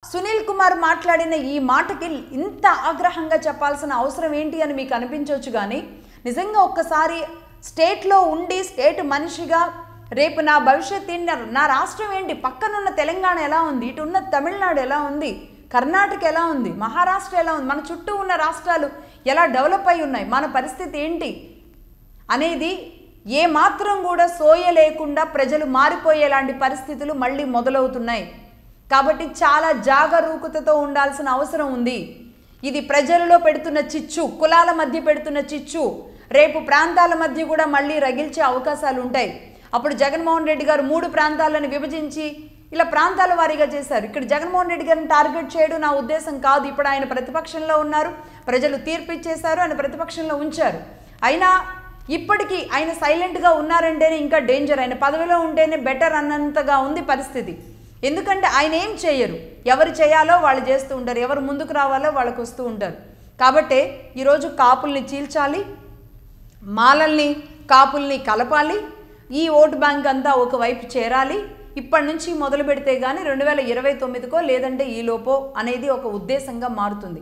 సునీల్ కుమార్ మాట్లాడిన ఈ మాటకి ఇంత ఆగ్రహంగా చెప్పాల్సిన అవసరం ఏంటి అని మీకు అనిపించవచ్చు గానీ నిజంగా ఒక్కసారి స్టేట్ లో ఉండి స్టేట్ మనిషిగా రేపు నా భవిష్యత్తు నా రాష్ట్రం ఏంటి పక్కనున్న తెలంగాణ ఎలా ఉంది ఇటు ఉన్న తమిళనాడు ఎలా ఉంది కర్ణాటక ఎలా ఉంది మహారాష్ట్ర ఎలా ఉంది మన చుట్టూ ఉన్న రాష్ట్రాలు ఎలా డెవలప్ అయి ఉన్నాయి మన పరిస్థితి ఏంటి అనేది ఏ మాత్రం కూడా సోయ లేకుండా ప్రజలు మారిపోయేలాంటి పరిస్థితులు మళ్ళీ మొదలవుతున్నాయి కాబట్టి చాలా జాగరూకతతో ఉండాల్సిన అవసరం ఉంది ఇది ప్రజలలో పెడుతున్న చిచ్చు కులాల మధ్య పెడుతున్న చిచ్చు రేపు ప్రాంతాల మధ్య కూడా మళ్ళీ రగిల్చే అవకాశాలు ఉంటాయి అప్పుడు జగన్మోహన్ రెడ్డి గారు 3 ప్రాంతాలను విభజించి ఇలా ప్రాంతాల వారీగా చేశారు ఇక్కడ జగన్మోహన్ రెడ్డి గారిని టార్గెట్ చేయడం నా ఉద్దేశం కాదు ఇప్పుడు ఆయన ప్రతిపక్షంలో ఉన్నారు ప్రజలు తీర్పు ఇచ్చేశారు ఆయన ప్రతిపక్షంలో ఉంచారు అయినా ఇప్పటికీ ఆయన సైలెంట్గా ఉన్నారంటేనే ఇంకా డేంజర్ ఆయన పదవిలో ఉంటేనే బెటర్ అన్నంతగా ఉంది పరిస్థితి ఎందుకంటే ఆయన ఏం చేయరు ఎవరు చేయాలో వాళ్ళు చేస్తూ ఉంటారు ఎవరు ముందుకు రావాలో వాళ్ళకు వస్తూ ఉంటారు కాబట్టి ఈరోజు కాపుల్ని చీల్చాలి మాలల్ని కాపుల్ని కలపాలి ఈ ఓటు బ్యాంక్ అంతా ఒకవైపు చేరాలి ఇప్పటి నుంచి మొదలు పెడితే కానీ 2029కో లేదంటే ఈలోపో అనేది ఒక ఉద్దేశంగా మారుతుంది